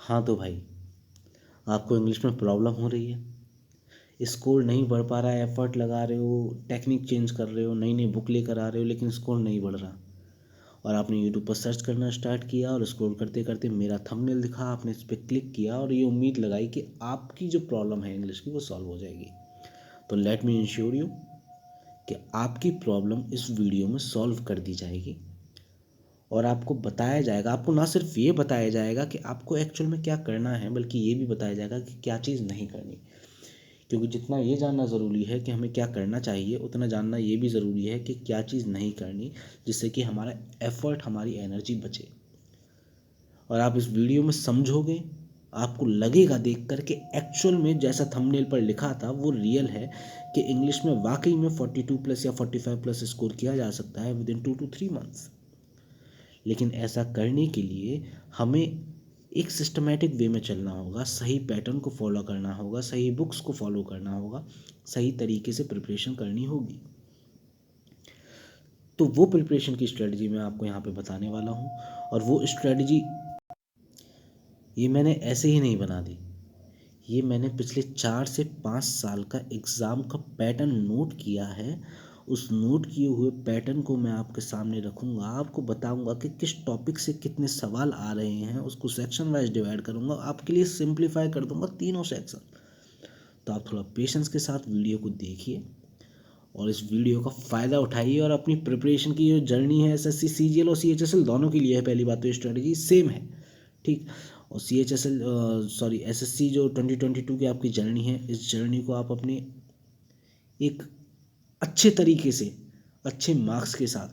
हाँ तो भाई, आपको इंग्लिश में प्रॉब्लम हो रही है, स्कोर नहीं बढ़ पा रहा है, एफर्ट लगा रहे हो, टेक्निक चेंज कर रहे हो, नई नई बुक लेकर आ रहे हो, लेकिन स्कोर नहीं बढ़ रहा। और आपने यूट्यूब पर सर्च करना स्टार्ट किया और स्क्रॉल करते करते मेरा थंबनेल दिखा, आपने इस पर क्लिक किया और ये उम्मीद लगाई कि आपकी जो प्रॉब्लम है इंग्लिश की वो सॉल्व हो जाएगी। तो लेट मी इंश्योर यू कि आपकी प्रॉब्लम इस वीडियो में सॉल्व कर दी जाएगी और आपको बताया जाएगा, आपको ना सिर्फ ये बताया जाएगा कि आपको एक्चुअल में क्या करना है, बल्कि ये भी बताया जाएगा कि क्या चीज़ नहीं करनी। क्योंकि जितना ये जानना ज़रूरी है कि हमें क्या करना चाहिए, उतना जानना ये भी ज़रूरी है कि क्या चीज़ नहीं करनी, जिससे कि हमारा एफर्ट, हमारी एनर्जी बचे। और आप इस वीडियो में समझोगे, आपको लगेगा देख कर कि एक्चुअल में जैसा थंबनेल पर लिखा था वो रियल है, कि इंग्लिश में वाकई में 42 प्लस या 45 प्लस स्कोर किया जा सकता है विद इन 2 to 3 मंथ्स। लेकिन ऐसा करने के लिए हमें एक सिस्टमेटिक वे में चलना होगा, सही पैटर्न को फॉलो करना होगा, सही बुक्स को फॉलो करना होगा, सही तरीके से प्रिपरेशन करनी होगी। तो वो प्रिपरेशन की स्ट्रेटजी मैं आपको यहाँ पे बताने वाला हूँ। और वो स्ट्रेटजी ये मैंने ऐसे ही नहीं बना दी, ये मैंने पिछले 4 से 5 साल का एग्ज़ाम का पैटर्न नोट किया है। उस नोट किए हुए पैटर्न को मैं आपके सामने रखूँगा, आपको बताऊँगा कि किस टॉपिक से कितने सवाल आ रहे हैं, उसको सेक्शन वाइज डिवाइड करूँगा, आपके लिए सिंप्लीफाई कर दूँगा तीनों सेक्शन। तो आप थोड़ा पेशेंस के साथ वीडियो को देखिए और इस वीडियो का फ़ायदा उठाइए और अपनी प्रिपरेशन की जो जर्नी है एसएससी सीजीएल और सीएचएसएल दोनों के लिए है। पहली बात तो स्ट्रेटजी सेम है, ठीक। और सीएचएसएल सॉरी एसएससी जो 2022 की आपकी जर्नी है, इस जर्नी को आप अपने एक अच्छे तरीके से, अच्छे मार्क्स के साथ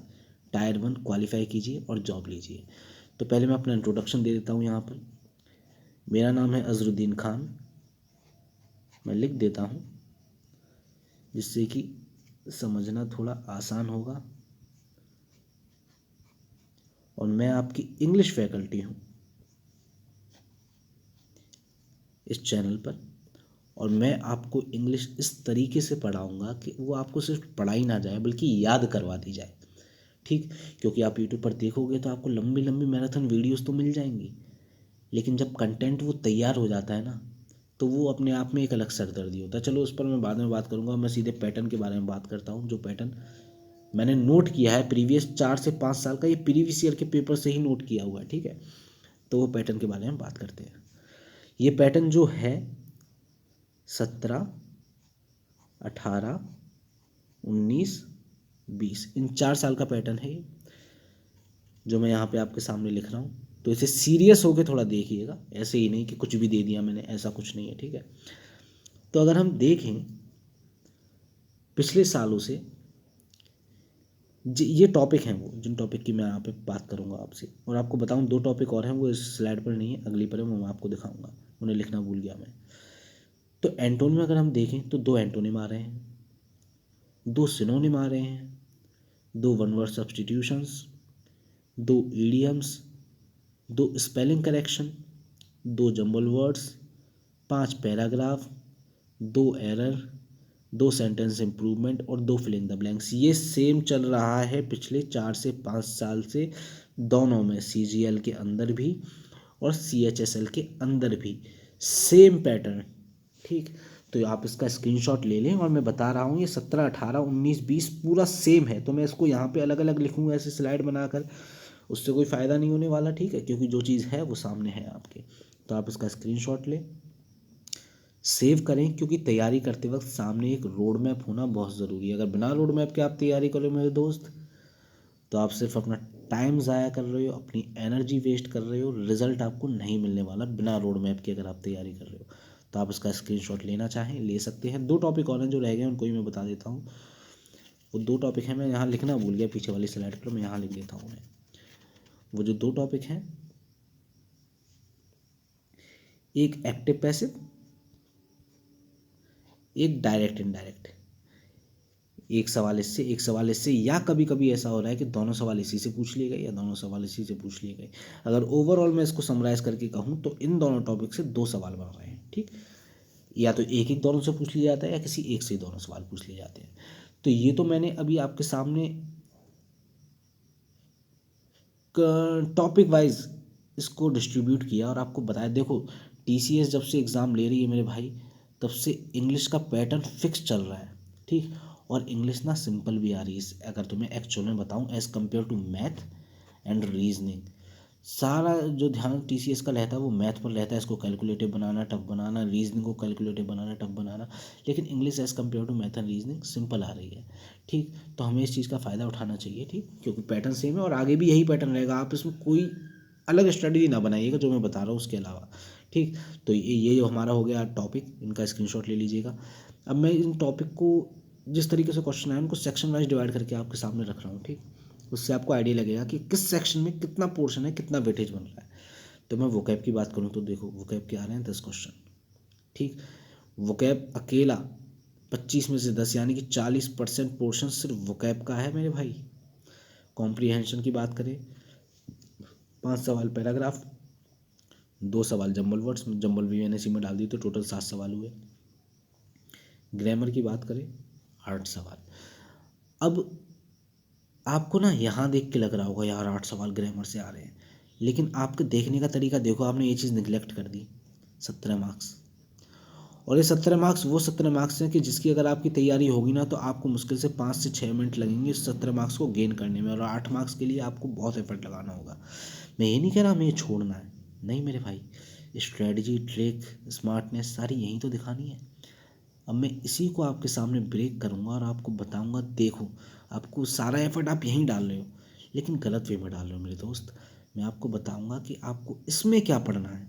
टायर 1 क्वालिफाई कीजिए और जॉब लीजिए। तो पहले मैं अपना इंट्रोडक्शन दे देता हूँ यहाँ पर। मेरा नाम है अजरुद्दीन खान, मैं लिख देता हूँ जिससे कि समझना थोड़ा आसान होगा। और मैं आपकी इंग्लिश फैकल्टी हूँ इस चैनल पर, और मैं आपको इंग्लिश इस तरीके से पढ़ाऊँगा कि वो आपको सिर्फ पढ़ाई ना जाए बल्कि याद करवा दी जाए, ठीक। क्योंकि आप यूट्यूब पर देखोगे तो आपको लंबी लंबी मैराथन वीडियोस तो मिल जाएंगी, लेकिन जब कंटेंट वो तैयार हो जाता है ना, तो वो अपने आप में एक अलग सरदर्दी होता है। चलो उस पर मैं बाद में बात करूँगा, मैं सीधे पैटर्न के बारे में बात करता हूँ। जो पैटर्न मैंने नोट किया है प्रीवियस 4 से 5 साल का, ये प्रीवियस ईयर के पेपर से ही नोट किया हुआ है, ठीक है। तो वो पैटर्न के बारे में बात करते हैं। ये पैटर्न जो है 17, 18, 19, 20, इन 4 साल का पैटर्न है ये, जो मैं यहाँ पे आपके सामने लिख रहा हूँ। तो इसे सीरियस होकर थोड़ा देखिएगा, ऐसे ही नहीं कि कुछ भी दे दिया मैंने, ऐसा कुछ नहीं है, ठीक है। तो अगर हम देखें पिछले सालों से, ये टॉपिक हैं वो जिन टॉपिक की मैं यहाँ पे बात करूँगा आपसे। और आपको बताऊँ 2 टॉपिक और हैं, वो इस स्लाइड पर नहीं है, अगली पर है, वो मैं आपको दिखाऊँगा, उन्हें लिखना भूल गया मैं। तो एंटोन में अगर हम देखें तो 2 एंटोनिम आ रहे हैं, 2 सिनोनिम आ रहे हैं, 2 one word substitutions, 2 idioms, 2 spelling correction, 2 jumble words, 5 paragraph, 2 error, 2 sentence improvement और 2 फिल इन द ब्लैंक्स। ये सेम चल रहा है पिछले 4 से 5 साल से, दोनों में, सीजीएल के अंदर भी और सीएचएसएल के अंदर भी सेम पैटर्न, ठीक। तो आप इसका स्क्रीनशॉट ले लें, और मैं बता रहा हूँ ये 17, 18, 19, 20 पूरा सेम है। तो मैं इसको यहाँ पे अलग अलग लिखूँगा ऐसे स्लाइड बनाकर, उससे कोई फ़ायदा नहीं होने वाला, ठीक है, क्योंकि जो चीज़ है वो सामने है आपके। तो आप इसका स्क्रीनशॉट लें, सेव करें, क्योंकि तैयारी करते वक्त सामने एक रोड मैप होना बहुत ज़रूरी है। अगर बिना रोड मैप के आप तैयारी करो मेरे दोस्त, तो आप सिर्फ अपना टाइम ज़ाया कर रहे हो, अपनी एनर्जी वेस्ट कर रहे हो, रिजल्ट आपको नहीं मिलने वाला बिना रोड मैप के अगर आप तैयारी कर रहे हो। तो आप इसका स्क्रीनशॉट लेना चाहें ले सकते हैं। 2 टॉपिक और हैं जो रह गए, उनको ही मैं बता देता हूँ। वो 2 टॉपिक हैं, मैं यहाँ लिखना भूल गया पीछे वाली स्लाइड पर, मैं यहाँ लिख देता हूँ। मैं वो जो 2 टॉपिक हैं, एक एक्टिव पैसिव, एक डायरेक्ट इनडायरेक्ट। एक सवाल इससे, एक सवाल इससे, या कभी कभी ऐसा हो रहा है कि दोनों सवाल इसी से पूछ लिए गए या दोनों सवाल इसी से पूछ लिए गए। अगर ओवरऑल मैं इसको समराइज करके कहूँ तो इन दोनों टॉपिक से 2 सवाल बन रहे हैं, ठीक। या तो एक एक दोनों से पूछ लिया जाता है, या किसी एक से दोनों सवाल पूछ लिए जाते हैं। तो ये तो मैंने अभी आपके सामने टॉपिक वाइज इसको डिस्ट्रीब्यूट किया और आपको बताया, देखो टीसीएस जब से एग्ज़ाम ले रही है मेरे भाई, तब से इंग्लिश का पैटर्न फिक्स चल रहा है, ठीक। और इंग्लिश ना सिंपल भी आ रही है, अगर तुम्हें एक्चुअल में बताऊँ, as compare to math and reasoning. सारा जो ध्यान टीसीएस का रहता है वो मैथ पर रहता है, इसको कैलकुलेटिव बनाना, टफ बनाना, रीजनिंग को कैलकुलेटिव बनाना, टफ बनाना। लेकिन English as compare to math and reasoning simple आ रही है, ठीक। तो हमें इस चीज़ का फ़ायदा उठाना चाहिए, ठीक, क्योंकि पैटर्न सेम है और आगे भी यही पैटर्न रहेगा। आप इसमें कोई अलग स्ट्रेटजी ना बनाइएगा जो मैं बता रहा हूँ उसके अलावा, ठीक। तो ये जो हमारा हो गया टॉपिक, इनका स्क्रीनशॉट ले लीजिएगा। अब मैं इन टॉपिक को जिस तरीके से क्वेश्चन आए उनको सेक्शन वाइज डिवाइड करके आपके सामने रख रहा हूँ, ठीक। उससे आपको आइडिया लगेगा कि किस सेक्शन में कितना पोर्शन है, कितना वेटेज बन रहा है। तो मैं वोकैब की बात करूँ तो देखो वोकैब के आ रहे हैं 10 क्वेश्चन, ठीक। वोकैब अकेला 25 में से 10 यानी कि 40% पोर्शन सिर्फ वोकैब का है मेरे भाई। कॉम्प्रीहेंशन की बात करें, 5 सवाल पैराग्राफ, 2 सवाल जंबल वर्ड्स, जंबल वीएनएससी में डाल दी तो टोटल 7 सवाल हुए। ग्रामर की बात करें 8 सवाल। अब आपको ना यहाँ देख के लग रहा होगा यार 8 सवाल ग्रामर से आ रहे हैं, लेकिन आपके देखने का तरीका देखो, आपने ये चीज़ निगलेक्ट कर दी, 17 मार्क्स। और ये 17 मार्क्स वो 17 मार्क्स हैं कि जिसकी अगर आपकी तैयारी होगी ना तो आपको मुश्किल से 5 से 6 मिनट लगेंगे इस 17 मार्क्स को गेन करने में, और 8 मार्क्स के लिए आपको बहुत एफर्ट लगाना होगा। मैं ये नहीं कह रहा हमें ये छोड़ना है, नहीं मेरे भाई, स्ट्रेटजी, ट्रिक, स्मार्टनेस सारी यहीं तो दिखानी है। अब मैं इसी को आपके सामने ब्रेक करूँगा और आपको बताऊँगा, देखो आपको सारा एफर्ट आप यहीं डाल रहे हो लेकिन गलत वे में डाल रहे हो मेरे दोस्त। मैं आपको बताऊँगा कि आपको इसमें क्या पढ़ना है,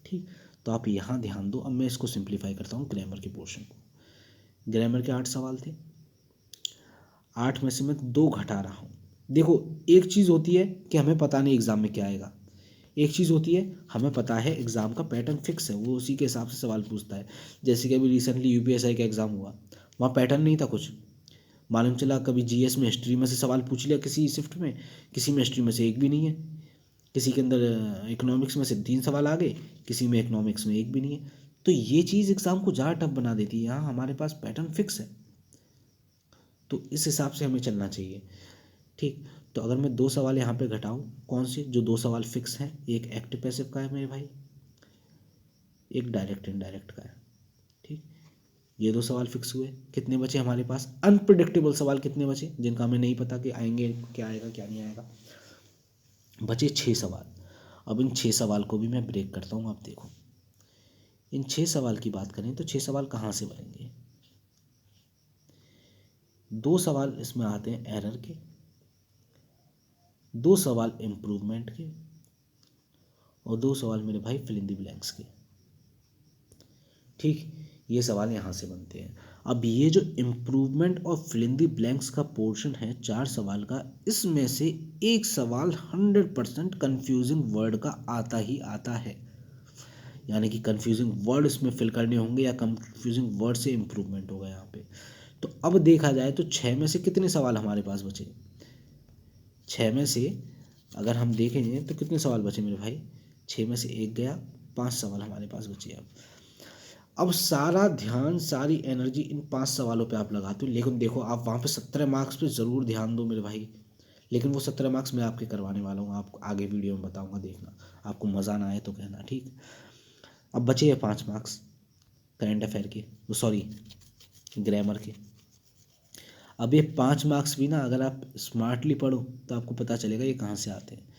ठीक। तो आप यहाँ ध्यान दो। अब मैं इसको सिंप्लीफाई करता हूँ ग्रामर के पोर्शन को। ग्रामर के 8 सवाल थे, 8 में से मैं 2 घटा रहा हूँ। देखो एक चीज़ होती है कि हमें पता नहीं एग्ज़ाम में क्या आएगा, एक चीज़ होती है हमें पता है एग्ज़ाम का पैटर्न फिक्स है, वो उसी के हिसाब से सवाल पूछता है। जैसे कि अभी रिसेंटली यूपीएसआई का एग्ज़ाम हुआ, वहाँ पैटर्न नहीं था कुछ, मालूम चला कभी जीएस में हिस्ट्री में से सवाल पूछ लिया किसी शिफ्ट में, किसी में हिस्ट्री में से एक भी नहीं है, किसी के अंदर इकोनॉमिक्स में से 3 सवाल आ गए, किसी में इकोनॉमिक्स में एक भी नहीं है। तो ये चीज़ एग्ज़ाम को ज़्यादा टफ बना देती है। यहाँ हमारे पास पैटर्न फिक्स है, तो इस हिसाब से हमें चलना चाहिए, ठीक। तो अगर मैं 2 सवाल यहाँ पे घटाऊँ, कौन से, जो 2 सवाल फिक्स हैं, एक एक्टिव पैसिव का है मेरे भाई, एक डायरेक्ट इनडायरेक्ट का है, ठीक। ये 2 सवाल फिक्स हुए, कितने बचे हमारे पास अनप्रिडिक्टेबल सवाल, कितने बचे जिनका हमें नहीं पता कि आएंगे, क्या आएगा क्या नहीं आएगा, बचे 6 सवाल। अब इन 6 सवाल को भी मैं ब्रेक करता हूँ। आप देखो इन 6 सवाल की बात करें तो 6 सवाल कहाँ से बनेंगे। 2 सवाल इसमें आते हैं एरर के, 2 सवाल इम्प्रूवमेंट के, और 2 सवाल मेरे भाई फिल इन द ब्लैंक्स के, ठीक। ये सवाल यहाँ से बनते हैं। अब ये जो इम्प्रूवमेंट और फिल इन द ब्लैंक्स का पोर्शन है 4 सवाल का, इसमें से एक सवाल 100% कन्फ्यूजिंग वर्ड का आता ही आता है, यानी कि कन्फ्यूजिंग वर्ड इसमें फिल करने होंगे या कन्फ्यूजिंग वर्ड से इम्प्रूवमेंट होगा यहाँ पे। तो अब देखा जाए तो 6 में से कितने सवाल हमारे पास बचे, 6 में से अगर हम देखेंगे तो कितने सवाल बचे मेरे भाई, 6 में से एक गया, 5 सवाल हमारे पास बचे। अब सारा ध्यान, सारी एनर्जी इन 5 सवालों पे आप लगाते हो, लेकिन देखो आप वहाँ पे 17 मार्क्स पे ज़रूर ध्यान दो मेरे भाई, लेकिन वो 17 मार्क्स मैं आपके करवाने वाला हूँ, आपको आगे वीडियो में बताऊँगा, देखना। आपको मज़ा ना आए तो कहना, ठीक। अब बचे हैं 5 मार्क्स करंट अफेयर के, सॉरी ग्रामर के। अब ये 5 मार्क्स भी ना अगर आप स्मार्टली पढ़ो तो आपको पता चलेगा ये कहाँ से आते हैं।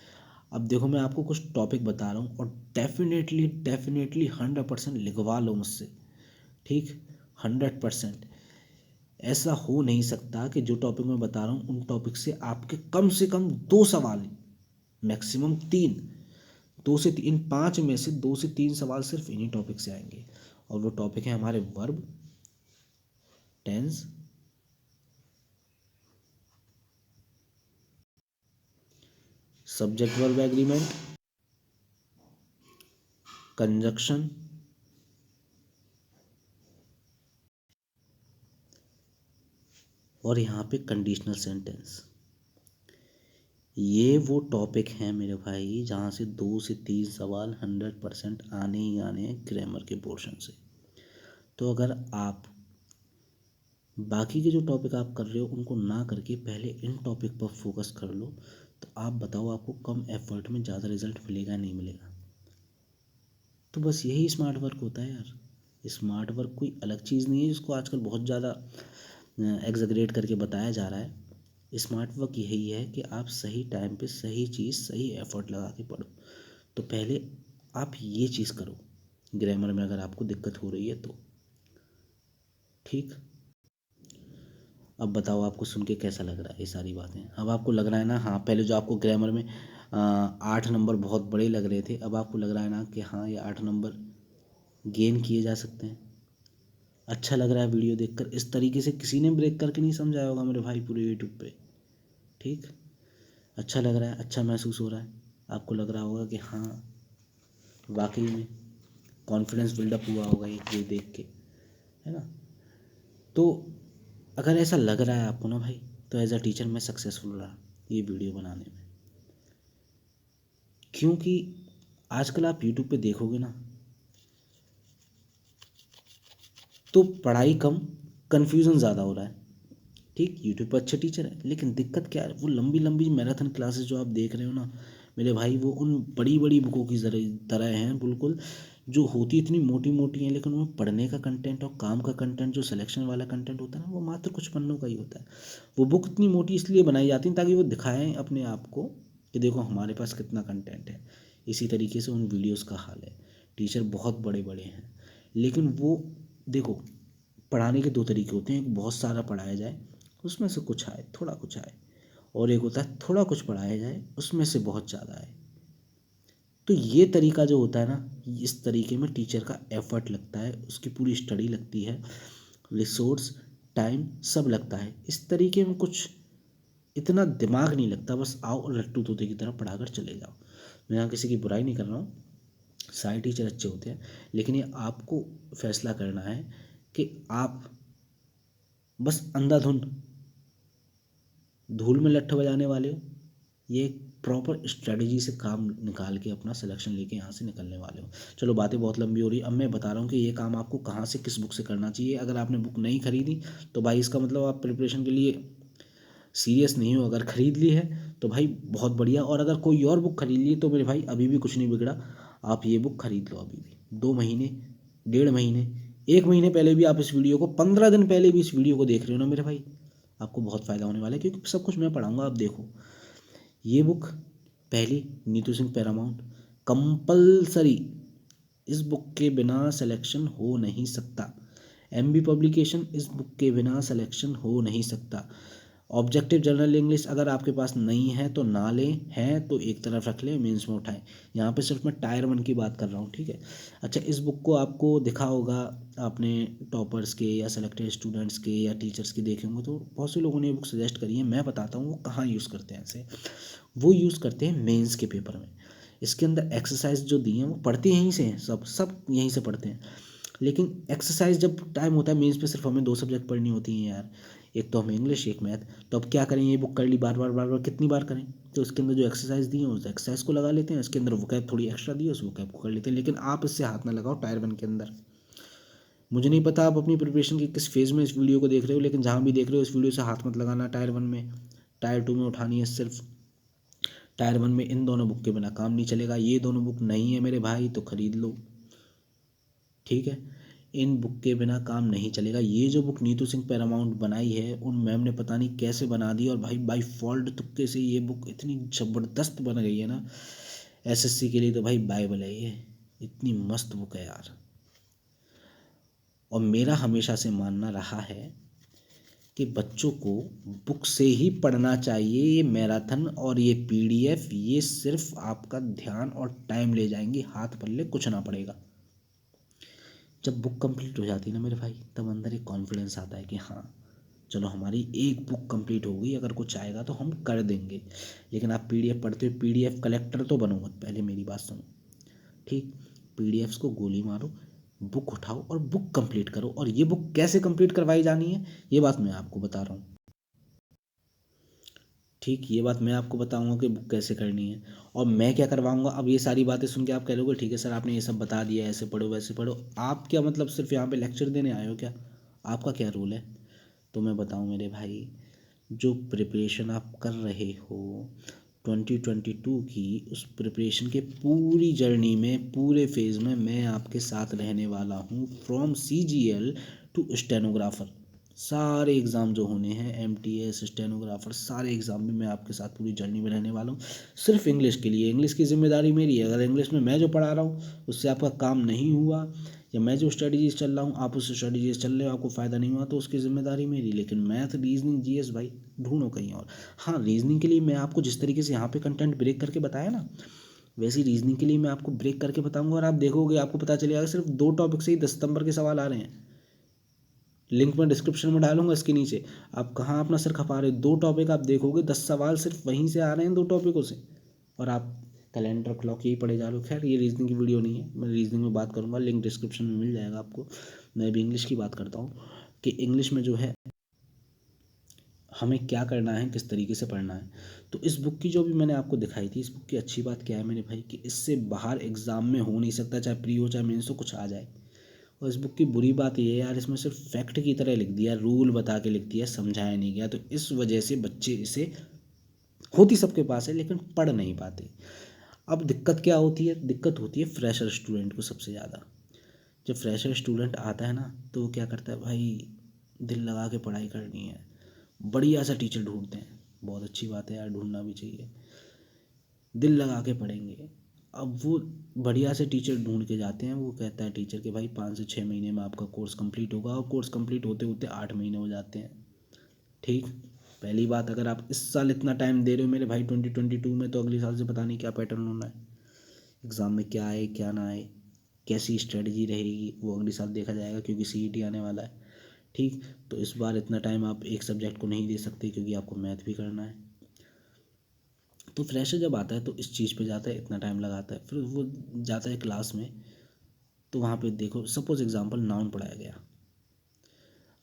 अब देखो मैं आपको कुछ टॉपिक बता रहा हूँ और डेफिनेटली डेफिनेटली 100% लिखवा लो मुझसे, ठीक। 100%। ऐसा हो नहीं सकता कि जो टॉपिक मैं बता रहा हूँ उन टॉपिक से आपके कम से कम 2 सवाल, मैक्सिमम 3, 2 से 3, 5 में से 2 से 3 सवाल सिर्फ इन्हीं टॉपिक से आएंगे। और वो टॉपिक है हमारे verb, tense, subject verb agreement, conjunction, और यहाँ पे कंडीशनल सेंटेंस। ये वो टॉपिक हैं मेरे भाई जहाँ से 2 से 3 सवाल 100% आने ही आने हैं ग्रामर के पोर्शन से। तो अगर आप बाकी के जो टॉपिक आप कर रहे हो उनको ना करके पहले इन टॉपिक पर फोकस कर लो, तो आप बताओ आपको कम एफर्ट में ज़्यादा रिजल्ट मिलेगा नहीं मिलेगा? तो बस यही स्मार्ट वर्क होता है यार। स्मार्ट वर्क कोई अलग चीज़ नहीं है जिसको आजकल बहुत ज़्यादा एग्जैगरेट करके बताया जा रहा है। स्मार्ट वर्क यही है कि आप सही टाइम पे सही चीज़ सही एफर्ट लगा के पढ़ो। तो पहले आप ये चीज़ करो, ग्रामर में अगर आपको दिक्कत हो रही है तो। ठीक, अब बताओ आपको सुन के कैसा लग रहा है ये सारी बातें? अब आपको लग रहा है ना, हाँ, पहले जो आपको ग्रामर में 8 नंबर बहुत बड़े लग रहे थे, अब आपको लग रहा है ना कि हाँ ये 8 नंबर गेन किए जा सकते हैं। अच्छा लग रहा है वीडियो देखकर। इस तरीके से किसी ने ब्रेक करके नहीं समझाया होगा मेरे भाई पूरे यूट्यूब पे। ठीक, अच्छा लग रहा है, अच्छा महसूस हो रहा है, आपको लग रहा होगा कि हाँ वाकई में कॉन्फिडेंस बिल्डअप हुआ होगा ये देख के, है ना? तो अगर ऐसा लग रहा है आपको ना भाई, तो एज अ टीचर मैं सक्सेसफुल रहा ये वीडियो बनाने में। क्योंकि आजकल आप यूट्यूब पे देखोगे ना तो पढ़ाई कम, कन्फ्यूज़न ज़्यादा हो रहा है। ठीक, यूट्यूब पर अच्छे टीचर है, लेकिन दिक्कत क्या है, वो लंबी लंबी मैराथन क्लासेस जो आप देख रहे हो ना मेरे भाई, वो उन बड़ी बड़ी बुकों की तरह हैं बिल्कुल, जो होती इतनी मोटी मोटी हैं, लेकिन उनमें पढ़ने का कंटेंट और काम का कंटेंट, जो सिलेक्शन वाला कंटेंट होता है ना, वो मात्र कुछ पन्नों का ही होता है। वो बुक इतनी मोटी इसलिए बनाई जाती है ताकि वो दिखाएं अपने आप को कि देखो हमारे पास कितना कंटेंट है। इसी तरीके से उन वीडियोज़ का हाल है। टीचर बहुत बड़े बड़े हैं, लेकिन वो देखो, पढ़ाने के दो तरीके होते हैं, एक बहुत सारा पढ़ाया जाए उसमें से कुछ आए, थोड़ा कुछ आए, और एक होता है थोड़ा कुछ पढ़ाया जाए उसमें से बहुत ज़्यादा आए। तो ये तरीका जो होता है ना, इस तरीके में टीचर का एफर्ट लगता है, उसकी पूरी स्टडी लगती है, रिसोर्स टाइम सब लगता है। इस तरीके में कुछ इतना दिमाग नहीं लगता, बस आओ और लट्टू तोते की तरह पढ़ाकर चले जाओ। मैं यहाँ किसी की बुराई नहीं कर रहा हूँ, सारे टीचर अच्छे होते हैं, लेकिन ये आपको फैसला करना है कि आप बस अंधाधुंध धूल में लट्ठ बजाने वाले हो, ये एक प्रॉपर स्ट्रेटजी से काम निकाल के अपना सिलेक्शन लेके यहाँ से निकलने वाले हो। चलो बातें बहुत लंबी हो रही है, अब मैं बता रहा हूँ कि ये काम आपको कहाँ से किस बुक से करना चाहिए। अगर आपने बुक नहीं खरीदी तो भाई इसका मतलब आप प्रिपरेशन के लिए सीरियस नहीं हो। अगर ख़रीद ली है तो भाई बहुत बढ़िया, और अगर कोई और बुक खरीद ली तो मेरे भाई अभी भी कुछ नहीं बिगड़ा, आप ये बुक खरीद लो अभी भी। 2 महीने, 1.5 महीने, 1 महीने पहले भी आप इस वीडियो को, 15 दिन पहले भी इस वीडियो को देख रहे हो ना मेरे भाई, आपको बहुत फ़ायदा होने वाला है, क्योंकि सब कुछ मैं पढ़ाऊँगा। आप देखो ये बुक पहली, नीतू सिंह पैरामाउंट, कंपलसरी, इस बुक के बिना सिलेक्शन हो नहीं सकता। एमबी पब्लिकेशन, इस बुक के बिना सिलेक्शन हो नहीं सकता। ऑब्जेक्टिव जनरल इंग्लिश अगर आपके पास नहीं है तो ना लें, हैं तो एक तरफ रख लें, मेंस में उठाएं। यहाँ पे सिर्फ मैं टायर 1 की बात कर रहा हूँ, ठीक है? अच्छा, इस बुक को आपको दिखा होगा आपने टॉपर्स के या सेलेक्टेड स्टूडेंट्स के या टीचर्स के देखे होंगे, तो बहुत से लोगों ने ये बुक सजेस्ट करी है। मैं बताता हूँ वो कहाँ यूज़ करते हैं ऐसे। वो यूज़ करते हैं मेंस के पेपर में। इसके अंदर एक्सरसाइज जो दी हैं वो पढ़ते यहीं से हैं, सब यहीं से पढ़ते हैं। लेकिन एक्सरसाइज जब टाइम होता है मेंस पे, सिर्फ हमें 2 सब्जेक्ट पढ़नी होती हैं यार, एक तो हमें इंग्लिश, एक मैथ। तो अब क्या करें, ये बुक कर ली, बार बार बार बार कितनी बार करें? तो इसके अंदर जो एक्सरसाइज दी है उस एक्सरसाइज को लगा लेते हैं, इसके अंदर वोकैब थोड़ी एक्स्ट्रा दी है उस वोकैब को कर लेते हैं। लेकिन आप इससे हाथ ना लगाओ टायर 1 के अंदर। मुझे नहीं पता आप अपनी प्रिपरेशन के किस फेज़ में इस वीडियो को देख रहे हो, लेकिन जहाँ भी देख रहे हो इस वीडियो से हाथ मत लगाना टायर 1 में। टायर 2 में उठानी है सिर्फ। टायर 1 में इन दोनों बुक के बिना काम नहीं चलेगा। ये दोनों बुक नहीं है मेरे भाई तो ख़रीद लो, ठीक है? इन बुक के बिना काम नहीं चलेगा। ये जो बुक नीतू सिंह पैरामाउंट बनाई है, उन मैम ने पता नहीं कैसे बना दी, और भाई बाई फॉल्ट तुक्के से ये बुक इतनी ज़बरदस्त बन गई है ना, एसएससी के लिए तो भाई बाइबल है ये। इतनी मस्त बुक है यार। और मेरा हमेशा से मानना रहा है कि बच्चों को बुक से ही पढ़ना चाहिए। ये मैराथन और ये पीडीएफ, ये सिर्फ आपका ध्यान और टाइम ले जाएंगे, हाथ पल्ले कुछ ना पड़ेगा। जब बुक कंप्लीट हो जाती है ना मेरे भाई, तब अंदर एक कॉन्फिडेंस आता है कि हाँ चलो हमारी एक बुक कंप्लीट हो गई, अगर कुछ आएगा तो हम कर देंगे। लेकिन आप पीडीएफ पढ़ते हो, पीडीएफ कलेक्टर तो बनो मत, पहले मेरी बात सुनो, ठीक? पीडीएफ्स को गोली मारो, बुक उठाओ और बुक कंप्लीट करो। और ये बुक कैसे कंप्लीट करवाई जानी है ये बात मैं आपको बता रहा हूँ, ठीक? ये बात मैं आपको बताऊंगा कि बुक कैसे करनी है और मैं क्या करवाऊंगा। अब ये सारी बातें सुन के आप कह रहे हो ठीक है सर आपने ये सब बता दिया, ऐसे पढ़ो वैसे पढ़ो। आप क्या मतलब सिर्फ यहाँ पे लेक्चर देने आए हो क्या? आपका क्या रोल है? तो मैं बताऊं मेरे भाई, जो प्रिपरेशन आप कर रहे हो 2022 की उस प्रिपरेशन के पूरी जर्नी में, पूरे फेज़ में मैं आपके साथ रहने वाला हूँ, फ्रॉम CGL टू स्टेनोग्राफर। सारे एग्ज़ाम जो होने हैं, MTS, स्टेनोग्राफर, सारे एग्ज़ाम में मैं आपके साथ पूरी जर्नी में रहने वाला हूँ। सिर्फ इंग्लिश के लिए, इंग्लिश की जिम्मेदारी मेरी है। अगर इंग्लिश में मैं जो पढ़ा रहा हूँ उससे आपका काम नहीं हुआ, या मैं जो स्ट्रेटजीज चल रहा हूँ आप उस स्ट्रेटजीज चल रहे हो, आपको फ़ायदा नहीं हुआ, तो उसकी जिम्मेदारी मेरी। लेकिन मैथ, रीजनिंग, GS भाई ढूंढो कहीं और। हाँ, रीजनिंग के लिए मैं आपको जिस तरीके से यहाँ पे कंटेंट ब्रेक करके बताया ना, वैसे रीजनिंग के लिए मैं आपको ब्रेक करके बताऊंगा, और आप देखोगे, आपको पता चलेगा सिर्फ 2 टॉपिक से ही 10 नंबर के सवाल आ रहे हैं। लिंक मैं डिस्क्रिप्शन में डालूंगा इसके नीचे। आप कहाँ अपना सिर खपा रहे हो, 2 टॉपिक आप देखोगे, 10 सवाल सिर्फ वहीं से आ रहे हैं, 2 टॉपिकों से, और आप कैलेंडर क्लॉक यही पढ़े जा रहे हो। खैर, ये रीजनिंग की वीडियो नहीं है, मैं रीजनिंग में बात करूँगा, लिंक डिस्क्रिप्शन में मिल जाएगा आपको। मैं भी इंग्लिश की बात करता हूँ कि इंग्लिश में जो है हमें क्या करना है, किस तरीके से पढ़ना है। तो इस बुक की जो भी मैंने आपको दिखाई थी, इस बुक की अच्छी बात क्या है मेरे भाई, कि इससे बाहर एग्ज़ाम में हो नहीं सकता, चाहे प्री हो चाहे मेंस हो, कुछ आ जाए। और इस बुक की बुरी बात ये है यार, इसमें सिर्फ फैक्ट की तरह लिख दिया, रूल बता के लिख दिया, समझाया नहीं गया। तो इस वजह से बच्चे इसे, होती सबके पास है लेकिन पढ़ नहीं पाते। अब दिक्कत क्या होती है, दिक्कत होती है फ्रेशर स्टूडेंट को सबसे ज़्यादा। जब फ्रेशर स्टूडेंट आता है ना, तो वो क्या करता है भाई, दिल लगा के पढ़ाई करनी है, बढ़िया सा टीचर ढूंढते हैं। बहुत अच्छी बात है यार, ढूंढना भी चाहिए, दिल लगा के पढ़ेंगे। अब वो बढ़िया से टीचर ढूंढ के जाते हैं, वो कहता है टीचर के भाई 5 से 6 महीने में आपका कोर्स कंप्लीट होगा, और कोर्स कंप्लीट होते होते 8 महीने हो जाते हैं। ठीक, पहली बात, अगर आप इस साल इतना टाइम दे रहे हो मेरे भाई 2022 में, तो अगले साल से पता नहीं क्या पैटर्न होना है, एग्ज़ाम में क्या आए क्या ना आए, कैसी स्ट्रेटजी रहेगी, वो अगले साल देखा जाएगा, क्योंकि CET आने वाला है। ठीक, तो इस बार इतना टाइम आप एक सब्जेक्ट को नहीं दे सकते, क्योंकि आपको मैथ भी करना है। तो फ्रेशर जब आता है तो इस चीज़ पे जाता है, इतना टाइम लगाता है, फिर वो जाता है क्लास में, तो वहाँ पे देखो, सपोज एग्जांपल नाउन पढ़ाया गया।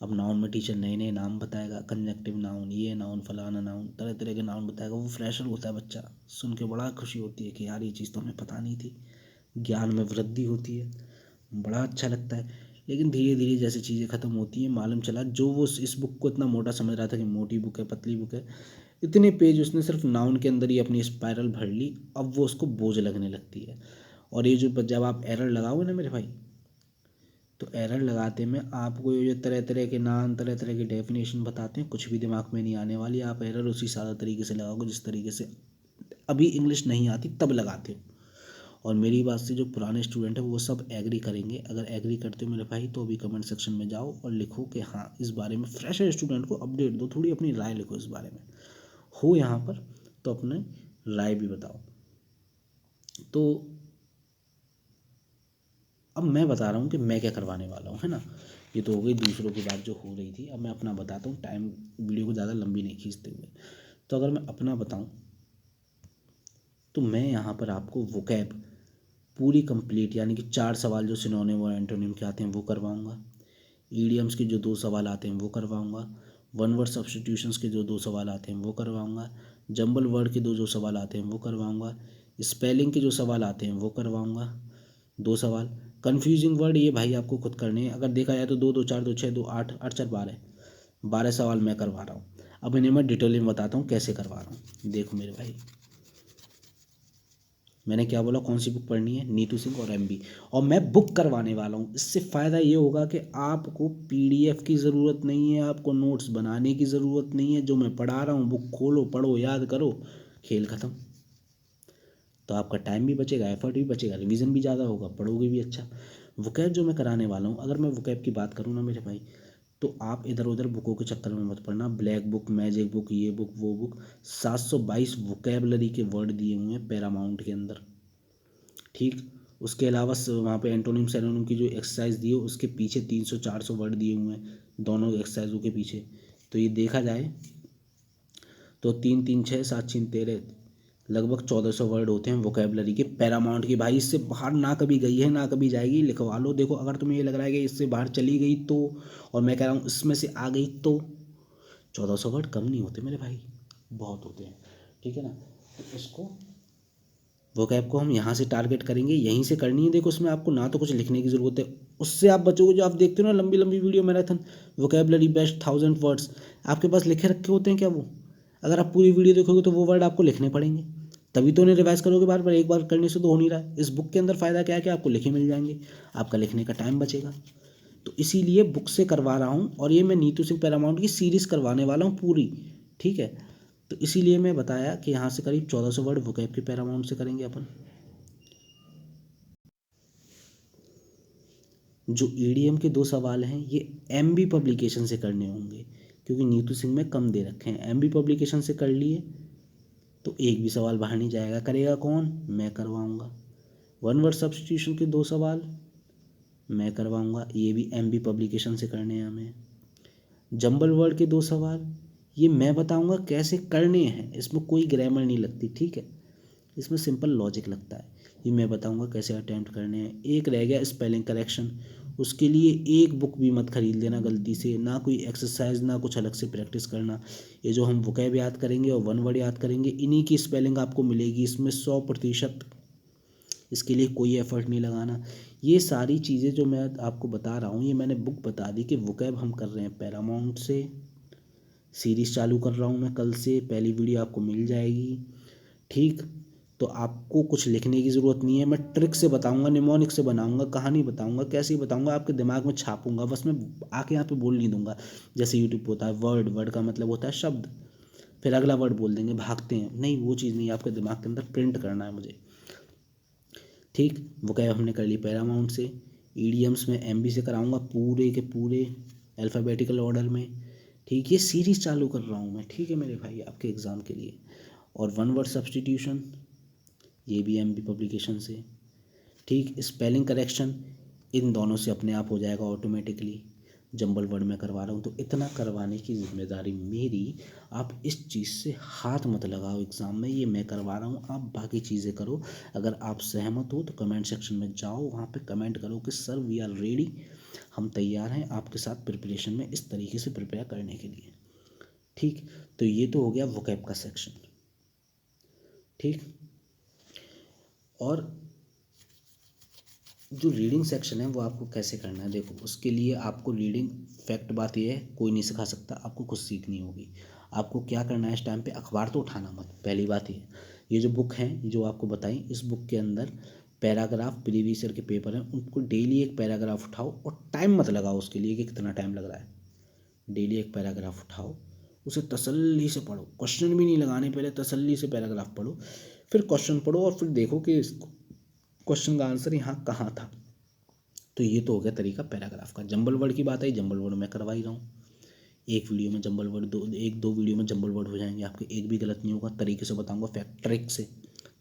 अब नाउन में टीचर नए नए नाम बताएगा, कंजक्टिव नाउन, ये नाउन, फलाना नाउन, तरह तरह के नाउन बताएगा। वो फ्रेशर होता है, बच्चा सुन के बड़ा खुशी होती है कि यार ये चीज़ तो हमें पता नहीं थी, ज्ञान में वृद्धि होती है, बड़ा अच्छा लगता है। लेकिन धीरे धीरे जैसे चीज़ें ख़त्म होती हैं, मालूम चला जो वो इस बुक को इतना मोटा समझ रहा था कि मोटी बुक है, पतली बुक है, इतने पेज उसने सिर्फ नाउन के अंदर ही अपनी स्पाइरल भर ली। अब वो उसको बोझ लगने लगती है। और ये जो जब आप एरर लगाओगे ना मेरे भाई, तो एरर लगाते में आपको ये जो तरह तरह के नाम, तरह तरह की डेफिनेशन बताते हैं, कुछ भी दिमाग में नहीं आने वाली। आप एरर उसी सादा तरीके से लगाओगे जिस तरीके से अभी इंग्लिश नहीं आती तब लगाते हो। और मेरी बात से जो पुराने स्टूडेंट हैं वो सब एग्री करेंगे। अगर एग्री करते हो मेरे भाई, तो अभी कमेंट सेक्शन में जाओ और लिखो कि हाँ, इस बारे में फ्रेशर स्टूडेंट को अपडेट दो, थोड़ी अपनी राय लिखो इस बारे में, हो यहाँ पर तो अपने राय भी बताओ। तो अब मैं बता रहा हूँ कि मैं क्या करवाने वाला हूँ, है ना। ये तो हो गई दूसरों की बात जो हो रही थी। अब मैं अपना बताता हूँ, टाइम वीडियो को ज़्यादा लंबी नहीं खींचते हुए। तो अगर मैं अपना बताऊँ, तो मैं यहाँ पर आपको वोकैब पूरी कंप्लीट, यानी कि 4 सवाल जो सिनोनिम और एंटोनिम के आते हैं वो करवाऊँगा, ईडियम्स के जो 2 सवाल आते हैं वो करवाऊँगा, वन वर्ड सब्स्टिट्यूशंस के जो 2 सवाल आते हैं वो करवाऊँगा, जंबल वर्ड के जो सवाल आते हैं वो करवाऊँगा, स्पेलिंग के जो सवाल आते हैं वो करवाऊँगा 2 सवाल। कन्फ्यूजिंग वर्ड ये भाई आपको खुद करने हैं। अगर देखा जाए तो 2 2 4 2 6 2 8 8 4 12 सवाल मैं करवा रहा हूँ। अब इन्हें मैं डिटेल में बताता हूँ कैसे करवा रहा हूँ। देखो मेरे भाई, मैंने क्या बोला, कौन सी बुक पढ़नी है, नीतू सिंह और MB, और मैं बुक करवाने वाला हूँ। इससे फ़ायदा ये होगा कि आपको PDF की ज़रूरत नहीं है, आपको नोट्स बनाने की ज़रूरत नहीं है। जो मैं पढ़ा रहा हूँ बुक खोलो, पढ़ो, याद करो, खेल ख़त्म। तो आपका टाइम भी बचेगा, एफर्ट भी बचेगा, रिवीजन भी ज़्यादा होगा, पढ़ोगे भी अच्छा। वोकैब जो मैं कराने वाला हूँ, अगर मैं वोकैब की बात करूँ ना मेरे भाई, तो आप इधर उधर बुकों के चक्कर में मत पड़ना। ब्लैक बुक, मैजिक बुक, ये बुक वो बुक, 722 वोकैबलरी के वर्ड दिए हुए हैं पैरामाउंट के अंदर। ठीक, उसके अलावा वहाँ पे एंटोनिम सैनोनिम की जो एक्सरसाइज दी है उसके पीछे 300-400 वर्ड दिए हुए हैं दोनों एक्सरसाइजों के पीछे। तो ये देखा जाए तो 3 3 6 7 6 13, लगभग 1400 वर्ड होते हैं वोकैबलरी के पैरामाउंट की। भाई इससे बाहर ना कभी गई है ना कभी जाएगी, लिखवा लो। देखो, अगर तुम्हें ये लग रहा है कि इससे बाहर चली गई तो, और मैं कह रहा हूँ इसमें से आ गई तो, 1400 वर्ड कम नहीं होते मेरे भाई, बहुत होते हैं। ठीक है ना। तो इसको, वोकैब को हम यहाँ से टारगेट करेंगे, यहीं से करनी है। देखो, उसमें आपको ना तो कुछ लिखने की ज़रूरत है, उससे आप बचोगे। जो आप देखते हो ना लंबी लंबी video marathon, vocabulary best 1000 words, आपके पास लिखे रखे होते हैं क्या वो? अगर आप पूरी वीडियो देखोगे तो वो वर्ड आपको लिखने पड़ेंगे, तभी तो उन्हें रिवाइज करोगे बार बार, एक बार करने से तो हो नहीं रहा है। इस बुक के अंदर फ़ायदा क्या है कि आपको लिखे मिल जाएंगे, आपका लिखने का टाइम बचेगा। तो इसीलिए बुक से करवा रहा हूँ, और ये मैं नीतू सिंह पैरामाउंट की सीरीज़ करवाने वाला हूँ पूरी, ठीक है। तो इसीलिए मैं बताया कि यहाँ से करीब 1400 वर्ड वोकैब के पैरामाउंट से करेंगे अपन। जो ईडीएम के 2 सवाल हैं ये एमबी पब्लिकेशन से करने होंगे, क्योंकि नीतू सिंह में कम दे रखे हैं। एमबी पब्लिकेशन से कर लिए तो एक भी सवाल बाहर नहीं जाएगा। करेगा कौन? मैं करवाऊँगा। वन वर्ड सब्स्टिट्यूशन के 2 सवाल मैं करवाऊँगा, ये भी एमबी पब्लिकेशन से करने हैं हमें। जंबल वर्ड के 2 सवाल ये मैं बताऊँगा कैसे करने हैं, इसमें कोई ग्रामर नहीं लगती, ठीक है, इसमें सिंपल लॉजिक लगता है। ये मैं बताऊंगा कैसे अटेम्प्ट करने हैं। एक रह गया स्पेलिंग करेक्शन, उसके लिए एक बुक भी मत खरीद लेना गलती से, ना कोई एक्सरसाइज ना कुछ अलग से प्रैक्टिस करना। ये जो हम वोकैब याद करेंगे और वन वर्ड याद करेंगे, इन्हीं की स्पेलिंग आपको मिलेगी इसमें 100%। इसके लिए कोई एफर्ट नहीं लगाना। ये सारी चीज़ें जो मैं आपको बता रहा हूँ ये मैंने बुक बता दी कि वोकैब हम कर रहे हैं पैरामाउंट से। सीरीज़ चालू कर रहा हूँ मैं कल से, पहली वीडियो आपको मिल जाएगी, ठीक। तो आपको कुछ लिखने की ज़रूरत नहीं है, मैं ट्रिक से बताऊंगा, निमोनिक से बनाऊंगा, कहानी बताऊंगा, कैसे बताऊंगा, आपके दिमाग में छापूंगा, बस मैं आके यहाँ पे बोल नहीं दूंगा। जैसे यूट्यूब पे होता है वर्ड, वर्ड का मतलब होता है शब्द, फिर अगला वर्ड बोल देंगे, भागते हैं, नहीं वो चीज़ नहीं, आपके दिमाग के अंदर प्रिंट करना है मुझे, ठीक। वो क्या हमने कर ली पैरामाउंट से। ईडीएम्स में एमबी से कराऊंगा पूरे के पूरे अल्फ़ाबेटिकल ऑर्डर में, ठीक। ये सीरीज़ चालू कर रहा हूँ मैं, ठीक है मेरे भाई, आपके एग्ज़ाम के लिए। और वन वर्ड सब्स्टिट्यूशन ये भी एमबी पब्लिकेशन से, ठीक। स्पेलिंग करेक्शन इन दोनों से अपने आप हो जाएगा ऑटोमेटिकली। जंबल वर्ड में करवा रहा हूँ तो इतना करवाने की जिम्मेदारी मेरी, आप इस चीज़ से हाथ मत लगाओ एग्ज़ाम में, ये मैं करवा रहा हूँ, आप बाकी चीज़ें करो। अगर आप सहमत हो तो कमेंट सेक्शन में जाओ, वहाँ पे कमेंट करो कि सर वी आर रेडी, हम तैयार हैं आपके साथ प्रिपरेशन में इस तरीके से प्रिपेयर करने के लिए, ठीक। तो ये तो हो गया वोकैब का सेक्शन, ठीक। और जो रीडिंग सेक्शन है वो आपको कैसे करना है, देखो उसके लिए आपको रीडिंग, फैक्ट बात ये है कोई नहीं सिखा सकता, आपको खुद सीखनी होगी। आपको क्या करना है इस टाइम पे, अखबार तो उठाना मत, पहली बात ये जो बुक हैं जो आपको बताई, इस बुक के अंदर पैराग्राफ प्रीवियस ईयर के पेपर हैं, उनको डेली एक पैराग्राफ उठाओ, और टाइम मत लगाओ उसके लिए कि कितना टाइम लग रहा है। डेली एक पैराग्राफ उठाओ, उसे तसल्ली से पढ़ो, क्वेश्चन भी नहीं लगाने, पहले तसल्ली से पैराग्राफ पढ़ो, फिर क्वेश्चन पढ़ो, और फिर देखो कि क्वेश्चन का आंसर यहाँ कहाँ था। तो ये तो हो गया तरीका पैराग्राफ का। जंबल वर्ड की बात आई, जंबल वर्ड मैं करवा ही रहा हूँ, एक वीडियो में जंबल वर्ड, दो वीडियो में जंबल वर्ड हो जाएंगे आपके, एक भी गलत नहीं होगा, तरीके से बताऊंगा, फैक्ट ट्रिक से।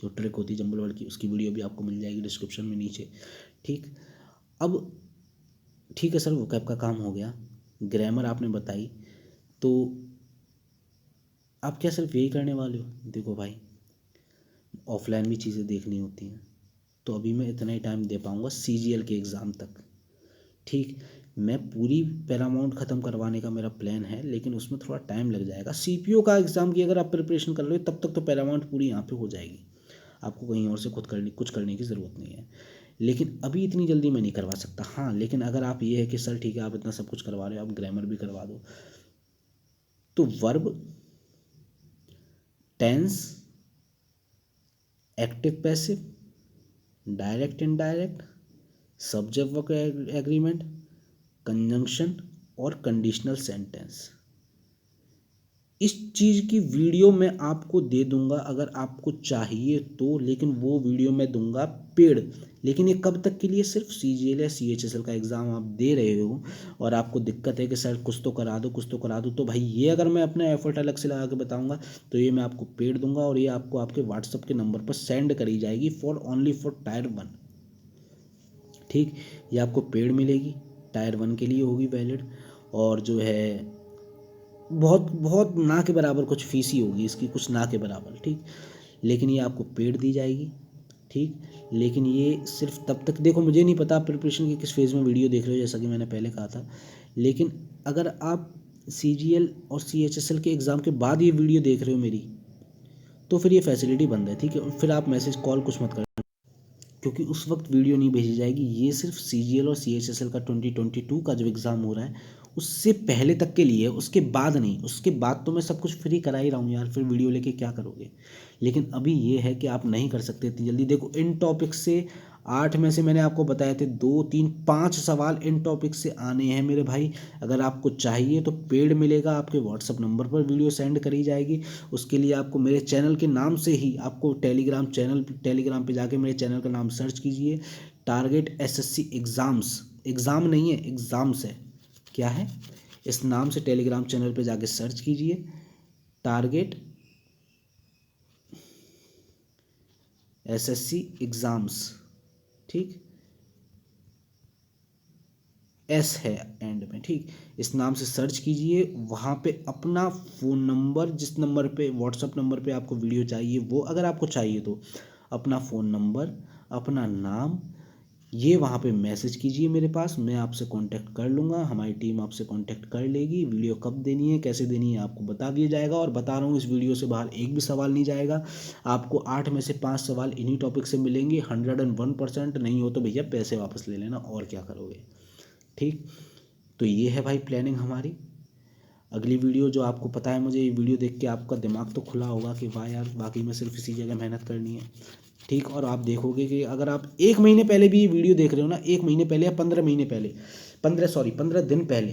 जो ट्रिक होती है जंबल वर्ड की, उसकी वीडियो भी आपको मिल जाएगी डिस्क्रिप्शन में नीचे, ठीक। अब ठीक है सर, वोकैब का काम हो गया, ग्रामर आपने बताई, तो आप क्या सिर्फ यही करने वाले हो? देखो भाई, ऑफलाइन भी चीज़ें देखनी होती हैं, तो अभी मैं इतना ही टाइम दे पाऊँगा सीजीएल के एग्ज़ाम तक, ठीक। मैं पूरी पैरामाउंट ख़त्म करवाने का मेरा प्लान है, लेकिन उसमें थोड़ा टाइम लग जाएगा। सीपीओ का एग्ज़ाम की अगर आप प्रिपरेशन कर लो तब तक तो पैरामाउंट पूरी यहाँ पे हो जाएगी, आपको कहीं और से कुछ करने की ज़रूरत नहीं है। लेकिन अभी इतनी जल्दी मैं नहीं करवा सकता। हाँ, लेकिन अगर आप ये है कि सर ठीक है आप इतना सब कुछ करवा रहे हो, आप ग्रामर भी करवा दो, तो verb, tense, active passive, direct indirect, subject verb agreement, conjunction और कंडीशनल सेंटेंस, इस चीज़ की वीडियो मैं आपको दे दूंगा अगर आपको चाहिए तो, लेकिन वो वीडियो मैं दूंगा पेड। लेकिन ये कब तक के लिए? सिर्फ सीजीएल या सीएचएसएल का एग्ज़ाम आप दे रहे हो और आपको दिक्कत है कि सर कुछ तो करा दो, कुछ तो करा दो, तो भाई ये अगर मैं अपना एफर्ट अलग से लगा के बताऊंगा तो ये मैं आपको पेड दूंगा, और ये आपको आपके व्हाट्सअप के नंबर पर सेंड करी जाएगी ओनली फॉर टायर 1, ठीक। ये आपको पेड मिलेगी, टायर 1 के लिए होगी वैलिड, और जो है बहुत बहुत ना के बराबर कुछ फीस ही होगी इसकी, कुछ ना के बराबर, ठीक। लेकिन ये आपको पेड दी जाएगी, ठीक। लेकिन ये सिर्फ तब तक, देखो मुझे नहीं पता आप प्रिपरेशन के किस फेज़ में वीडियो देख रहे हो, जैसा कि मैंने पहले कहा था, लेकिन अगर आप सीजीएल और सीएचएसएल के एग्ज़ाम के बाद ये वीडियो देख रहे हो मेरी, तो फिर ये फैसिलिटी बंद है, ठीक है। फिर आप मैसेज कॉल कुछ मत करना, क्योंकि उस वक्त वीडियो नहीं भेजी जाएगी। ये सिर्फ सीजीएल और सीएचएसएल का 2022 का जो एग्ज़ाम हो रहा है उससे पहले तक के लिए, उसके बाद नहीं। उसके बाद तो मैं सब कुछ फ्री करा ही रहा हूँ यार, फिर वीडियो लेके क्या करोगे। लेकिन अभी ये है कि आप नहीं कर सकते इतनी जल्दी। देखो इन टॉपिक से 8 में से मैंने आपको बताए थे 2 3 5 सवाल इन टॉपिक से आने हैं मेरे भाई। अगर आपको चाहिए तो पेड मिलेगा, आपके व्हाट्सअप नंबर पर वीडियो सेंड करी जाएगी। उसके लिए आपको मेरे चैनल के नाम से ही आपको टेलीग्राम पे जाके मेरे चैनल का नाम सर्च कीजिए, टारगेट SSC एग्ज़ाम्स। एग्ज़ाम नहीं है, एग्ज़ाम्स है। क्या है, इस नाम से टेलीग्राम चैनल पे जाके सर्च कीजिए, टारगेट SSC एग्ज़ाम्स। ठीक, एस है एंड में। ठीक, इस नाम से सर्च कीजिए, वहाँ पे अपना फ़ोन नंबर, जिस नंबर पे व्हाट्सअप नंबर पे आपको वीडियो चाहिए वो, अगर आपको चाहिए तो अपना फ़ोन नंबर, अपना नाम, ये वहाँ पे मैसेज कीजिए मेरे पास। मैं आपसे कांटेक्ट कर लूँगा, हमारी टीम आपसे कांटेक्ट कर लेगी। वीडियो कब देनी है, कैसे देनी है, आपको बता दिया जाएगा। और बता रहा हूँ, इस वीडियो से बाहर एक भी सवाल नहीं जाएगा। आपको 8 में से 5 सवाल इन्हीं टॉपिक से मिलेंगे 101%। नहीं हो तो भैया पैसे वापस ले लेना, और क्या करोगे। ठीक, तो ये है भाई प्लानिंग हमारी। अगली वीडियो जो आपको पता है, मुझे ये वीडियो देख के आपका दिमाग तो खुला होगा कि वाह यार, बाकी में सिर्फ इसी जगह मेहनत करनी है। ठीक, और आप देखोगे कि अगर आप 1 महीने पहले भी ये वीडियो देख रहे हो ना, 1 महीने पहले या 15 महीने पहले, 15 दिन पहले,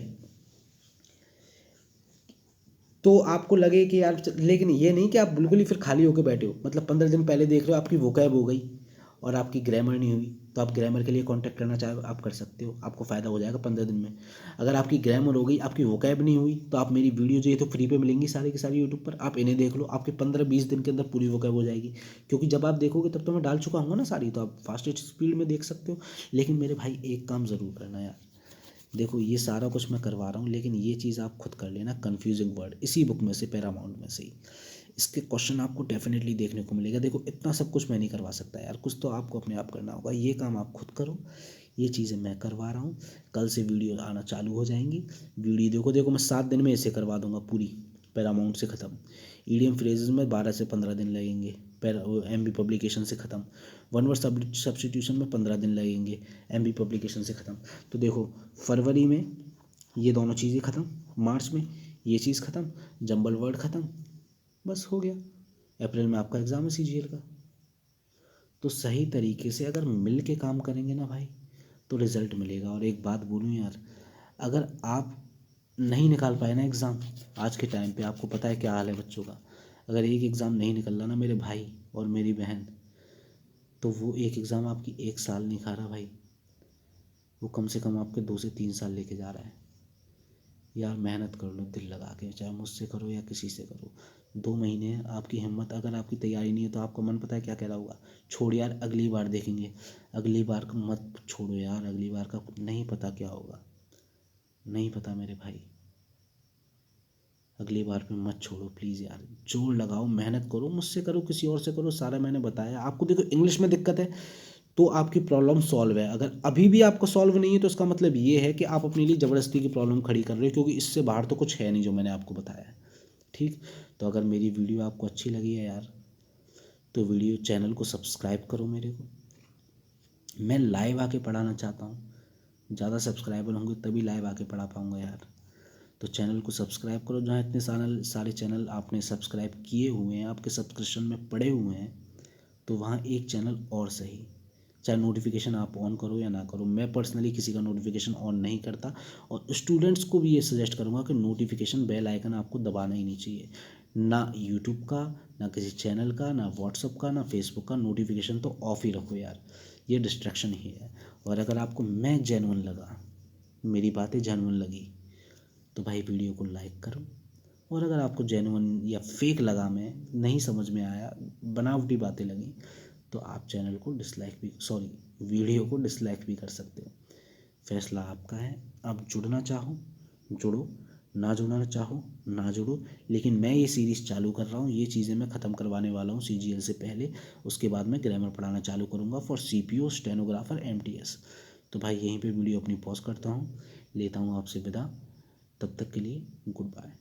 तो आपको लगे कि यार, लेकिन ये नहीं कि आप बिल्कुल ही फिर खाली होकर बैठे हो। मतलब 15 दिन पहले देख रहे हो, आपकी वोकैब हो गई और आपकी ग्रामर नहीं हुई, तो आप ग्रामर के लिए कांटेक्ट करना चाहो आप कर सकते हो, आपको फ़ायदा हो जाएगा 15 दिन में। अगर आपकी ग्रामर हो गई, आपकी वोकैब नहीं हुई, तो आप मेरी वीडियो जो ये तो फ्री पे मिलेंगी सारी की सारी यूट्यूब पर, आप इन्हें देख लो, आपके 15-20 दिन के अंदर पूरी वोकैब हो जाएगी। क्योंकि जब आप देखोगे तब तो मैं डाल चुका हूँ ना सारी, तो आप फास्टेस्ट स्पीड में देख सकते हो। लेकिन मेरे भाई एक काम ज़रूर करना यार, देखो ये सारा कुछ मैं करवा रहा हूँ, लेकिन ये चीज़ आप खुद कर लेना, कन्फ्यूजिंग वर्ड इसी बुक में से, पैरामाउंट में से ही इसके क्वेश्चन आपको डेफिनेटली देखने को मिलेगा। देखो इतना सब कुछ मैं नहीं करवा सकता यार, कुछ तो आपको अपने आप करना होगा। ये काम आप खुद करो, ये चीज़ें मैं करवा रहा हूँ। कल से वीडियो आना चालू हो जाएंगी। वीडियो देखो मैं 7 दिन में इसे करवा दूंगा पूरी, पैरामाउंट से ख़त्म। ईडीएम फ्रेजेस में 12 से 15 दिन लगेंगे, MB पब्लिकेशन से ख़त्म। वन वर्ड सब्स्टिट्यूशन में 15 दिन लगेंगे, MB पब्लिकेशन से ख़त्म। तो देखो फरवरी में ये दोनों चीज़ें ख़त्म, मार्च में ये चीज़ ख़त्म, जंबल वर्ड ख़त्म, बस हो गया। अप्रैल में आपका एग्ज़ाम है CGL का। तो सही तरीके से अगर मिल के काम करेंगे ना भाई, तो रिज़ल्ट मिलेगा। और एक बात बोलूँ यार, अगर आप नहीं निकाल पाए ना एग्ज़ाम, आज के टाइम पे आपको पता है क्या हाल है बच्चों का, अगर एक एग्ज़ाम नहीं निकल रहा ना मेरे भाई और मेरी बहन, तो वो एक एग्ज़ाम आपकी 1 साल नहीं खा रहा भाई, वो कम से कम आपके 2 से 3 साल लेके जा रहा है। यार मेहनत कर लो दिल लगा के, चाहे मुझसे करो या किसी से करो। 2 महीने आपकी हिम्मत, अगर आपकी तैयारी नहीं है तो आपका मन पता है क्या कह रहा होगा, छोड़ यार अगली बार देखेंगे। अगली बार का मत छोड़ो यार, अगली बार का नहीं पता क्या होगा, नहीं पता मेरे भाई। अगली बार पे मत छोड़ो प्लीज़ यार, जोर लगाओ, मेहनत करो, मुझसे करो किसी और से करो, सारा मैंने बताया आपको। देखो इंग्लिश में दिक्कत है तो आपकी प्रॉब्लम सॉल्व है, अगर अभी भी आपको सॉल्व नहीं है तो इसका मतलब ये है कि आप अपने लिए ज़बरदस्ती की प्रॉब्लम खड़ी कर रहे हो, क्योंकि इससे बाहर तो कुछ है नहीं जो मैंने आपको बताया है। ठीक, तो अगर मेरी वीडियो आपको अच्छी लगी है यार, तो वीडियो चैनल को सब्सक्राइब करो मेरे को। मैं लाइव आके पढ़ाना चाहता हूँ, ज़्यादा सब्सक्राइबर होंगे तभी लाइव आके पढ़ा पाऊँगा यार। तो चैनल को सब्सक्राइब करो, जहाँ इतने सारे चैनल आपने सब्सक्राइब किए हुए हैं, आपके सब्सक्रिप्शन में पड़े हुए हैं, तो वहाँ एक चैनल और सही, चाहे नोटिफिकेशन आप ऑन करो या ना करो। मैं पर्सनली किसी का नोटिफिकेशन ऑन नहीं करता, और स्टूडेंट्स को भी ये सजेस्ट करूँगा कि नोटिफिकेशन बेल आइकन आपको दबाना ही नहीं चाहिए, ना यूट्यूब का, ना किसी चैनल का, ना व्हाट्सअप का, ना फेसबुक का। नोटिफिकेशन तो ऑफ ही रखो यार, ये डिस्ट्रैक्शन ही है। और अगर आपको मैं जेन्युइन लगा, मेरी बातें जेन्युइन लगी, तो भाई वीडियो को लाइक करो। और अगर आपको जेन्युइन या फेक लगा, मैं नहीं समझ में आया, बनावटी बातें लगी, तो आप चैनल को डिसलाइक भी, सॉरी वीडियो को डिसलाइक भी कर सकते हो। फैसला आपका है। आप जुड़ना चाहो जुड़ो, ना जुड़ना चाहो ना जुड़ो। लेकिन मैं ये सीरीज़ चालू कर रहा हूँ, ये चीज़ें मैं ख़त्म करवाने वाला हूँ CGL से पहले। उसके बाद मैं ग्रामर पढ़ाना चालू करूँगा फॉर CPO, स्टेनोग्राफर, MTS। तो भाई यहीं पे वीडियो अपनी पॉज करता हूँ, लेता हूँ आपसे विदा। तब तक के लिए गुड बाय।